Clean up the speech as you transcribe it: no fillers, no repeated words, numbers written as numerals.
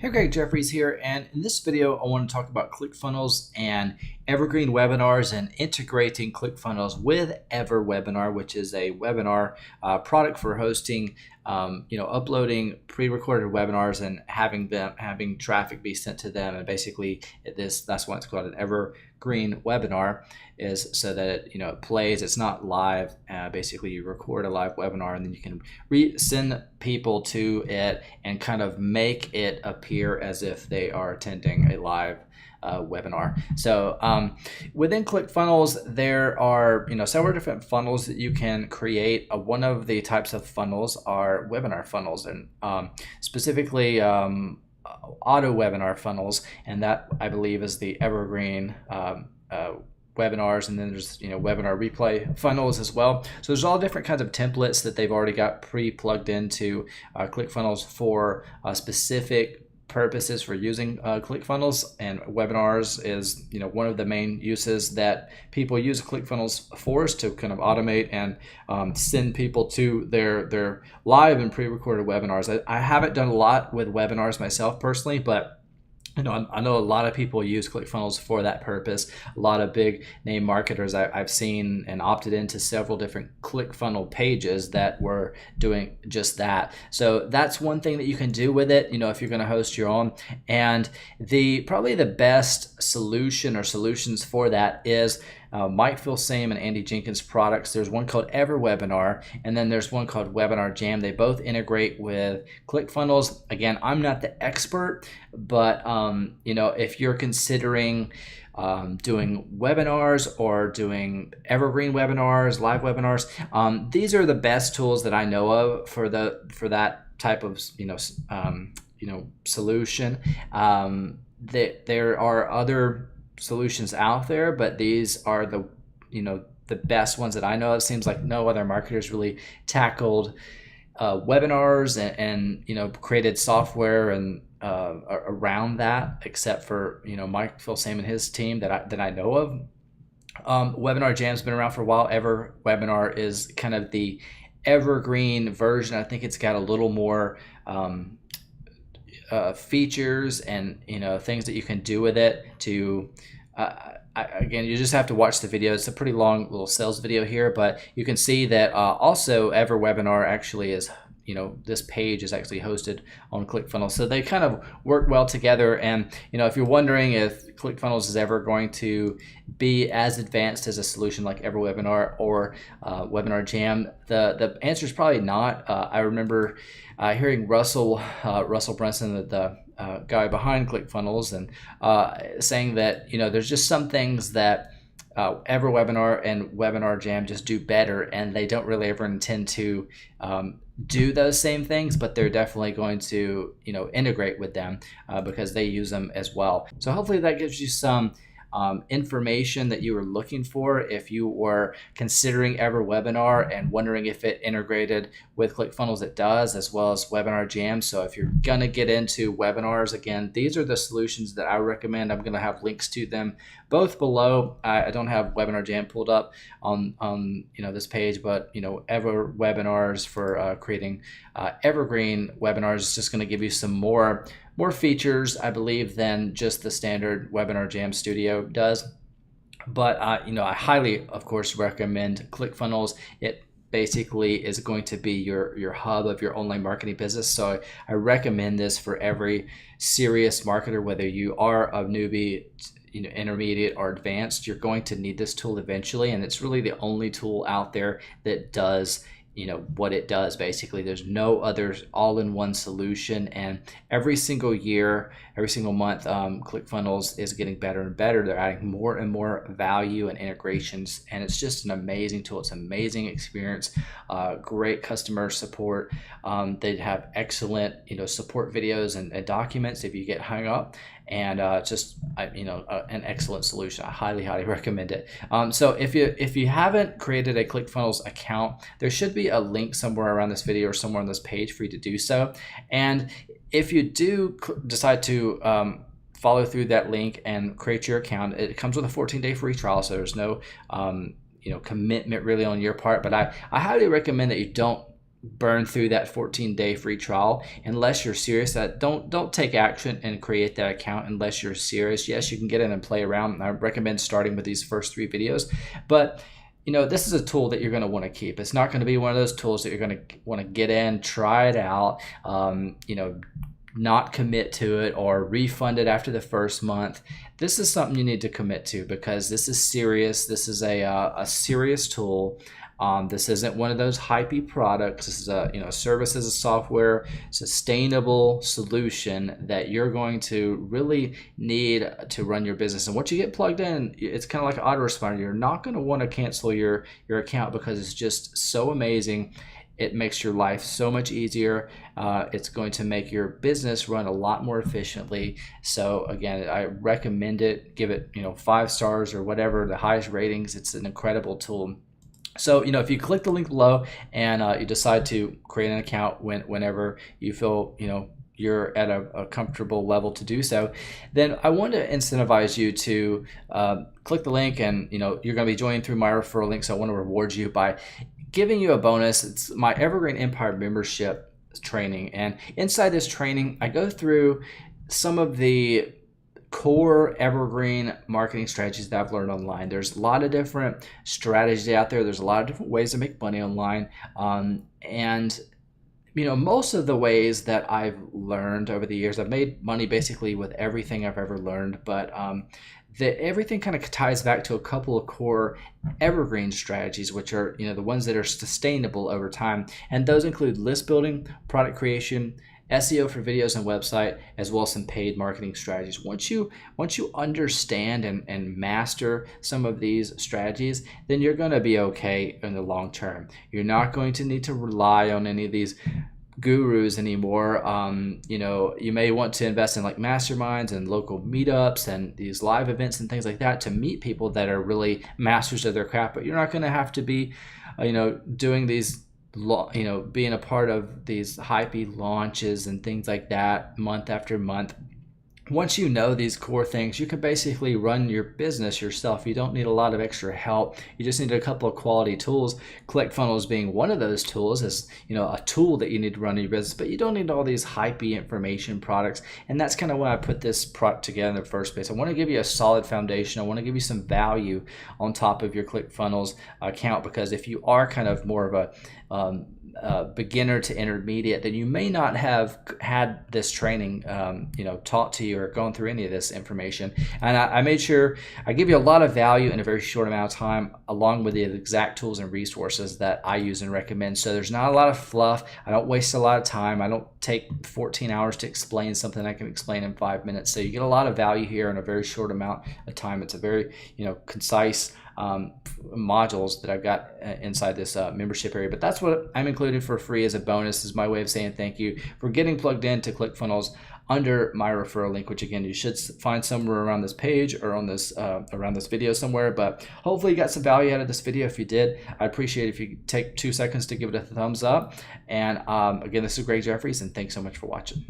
Hey, Greg Jeffries here, and in this video I want to talk about ClickFunnels and evergreen webinars and integrating ClickFunnels with Everwebinar, which is a webinar product for hosting, uploading pre-recorded webinars and having traffic be sent to them. And basically, that's why it's called an evergreen webinar, is so that it plays. It's not live. Basically, you record a live webinar and then you can send people to it and kind of make it appear as if they are attending a live webinar. So within ClickFunnels, there are several different funnels that you can create. One of the types of funnels are webinar funnels, and specifically auto webinar funnels, and that I believe is the evergreen webinars. And then there's webinar replay funnels as well. So there's all different kinds of templates that they've already got pre-plugged into ClickFunnels for specific purposes for using ClickFunnels. And webinars is one of the main uses that people use ClickFunnels for, is to kind of automate and send people to their live and pre-recorded webinars. I haven't done a lot with webinars myself personally, but I know a lot of people use ClickFunnels for that purpose. A lot of big name marketers I've seen and opted into several different ClickFunnel pages that were doing just that. So that's one thing that you can do with it, if you're going to host your own. And probably the best solution or solutions for that is Mike Filsaime and Andy Jenkins products. There's one called Everwebinar, and then there's one called Webinar Jam. They both integrate with ClickFunnels. Again, I'm not the expert, but if you're considering doing webinars or doing evergreen webinars, live webinars, these are the best tools that I know of for that type of solution. There are other solutions out there, but these are the best ones that I know. It seems like no other marketers really tackled webinars and created software and around that, except for Mike Filsaime and his team that I know of. Webinar Jam's been around for a while. Everwebinar is kind of the evergreen version. I think it's got a little more features and things that you can do with it to again, you just have to watch the video. It's a pretty long little sales video here, but you can see that also Everwebinar actually is this page is actually hosted on ClickFunnels, so they kind of work well together. And if you're wondering if ClickFunnels is ever going to be as advanced as a solution like Everwebinar or Webinar Jam, the answer is probably not. I remember hearing Russell Brunson, the guy behind ClickFunnels, and saying that there's just some things that Everwebinar and Webinar Jam just do better, and they don't really ever intend to do those same things, but they're definitely going to integrate with them because they use them as well. So hopefully that gives you some information that you were looking for if you were considering Everwebinar and wondering if it integrated with ClickFunnels. It does, as well as Webinar Jam. So if you're gonna get into webinars, again, these are the solutions that I recommend. I'm gonna have links to them both below. I don't have Webinar Jam pulled up on this page, but Everwebinars for creating evergreen webinars is just going to give you some more features, I believe, than just the standard Webinar Jam Studio does. But I highly, of course, recommend ClickFunnels. It basically is going to be your hub of your online marketing business. So I recommend this for every serious marketer, whether you are a newbie, intermediate or advanced. You're going to need this tool eventually, and it's really the only tool out there that does what it does. Basically, there's no other all-in-one solution, and every single year, every single month, ClickFunnels is getting better and better. They're adding more and more value and integrations, and it's just an amazing tool. It's an amazing experience, great customer support. They have excellent support videos and documents if you get hung up, and just an excellent solution. I highly recommend it. So if you haven't created a ClickFunnels account, there should be a link somewhere around this video or somewhere on this page for you to do so. And if you do decide to follow through that link and create your account, it comes with a 14-day free trial, so there's no commitment really on your part. But I highly recommend that you don't burn through that 14-day free trial unless you're serious. Don't take action and create that account unless you're serious. Yes, you can get in and play around. I recommend starting with these first 3 videos, but this is a tool that you're going to want to keep. It's not going to be one of those tools that you're going to want to get in, try it out, not commit to it or refund it after the first month. This is something you need to commit to because this is serious. This is a serious tool. This isn't one of those hypey products. This is a service as a software sustainable solution that you're going to really need to run your business. And once you get plugged in, it's kind of like an autoresponder. You're not going to want to cancel your account because it's just so amazing. It makes your life so much easier. It's going to make your business run a lot more efficiently. So again, I recommend it. Give it 5 stars or whatever, the highest ratings. It's an incredible tool. So, if you click the link below and you decide to create an account whenever you feel, you're at a comfortable level to do so, then I want to incentivize you to click the link, and, you're going to be joining through my referral link. So I want to reward you by giving you a bonus. It's my Evergreen Empire membership training. And inside this training, I go through some of the core evergreen marketing strategies that I've learned online. There's a lot of different strategies out there. There's a lot of different ways to make money online. And most of the ways that I've learned over the years, I've made money basically with everything I've ever learned, but everything kind of ties back to a couple of core evergreen strategies, which are the ones that are sustainable over time. And those include list building, product creation, SEO for videos and website, as well as some paid marketing strategies. Once you understand and master some of these strategies, then you're going to be okay in the long term. You're not going to need to rely on any of these gurus anymore. You may want to invest in like masterminds and local meetups and these live events and things like that to meet people that are really masters of their craft, but you're not going to have to be doing these being a part of these hypey launches and things like that month after month. Once you know these core things, you can basically run your business yourself. You don't need a lot of extra help. You just need a couple of quality tools. ClickFunnels being one of those tools, is a tool that you need to run your business, but you don't need all these hypey information products. And that's kind of why I put this product together in the first place. I want to give you a solid foundation. I want to give you some value on top of your ClickFunnels account, because if you are kind of more of a beginner to intermediate, then you may not have had this training taught to you or gone through any of this information. And I made sure I give you a lot of value in a very short amount of time, along with the exact tools and resources that I use and recommend. So there's not a lot of fluff. I don't waste a lot of time. I don't take 14 hours to explain something I can explain in 5 minutes. So you get a lot of value here in a very short amount of time. It's a very concise modules that I've got inside this membership area. But that's what I'm including for free as a bonus. This is my way of saying thank you for getting plugged into ClickFunnels under my referral link, which again you should find somewhere around this page or on this around this video somewhere. But hopefully you got some value out of this video. If you did, I appreciate it if you take 2 seconds to give it a thumbs up. And again, this is Greg Jeffries, and thanks so much for watching.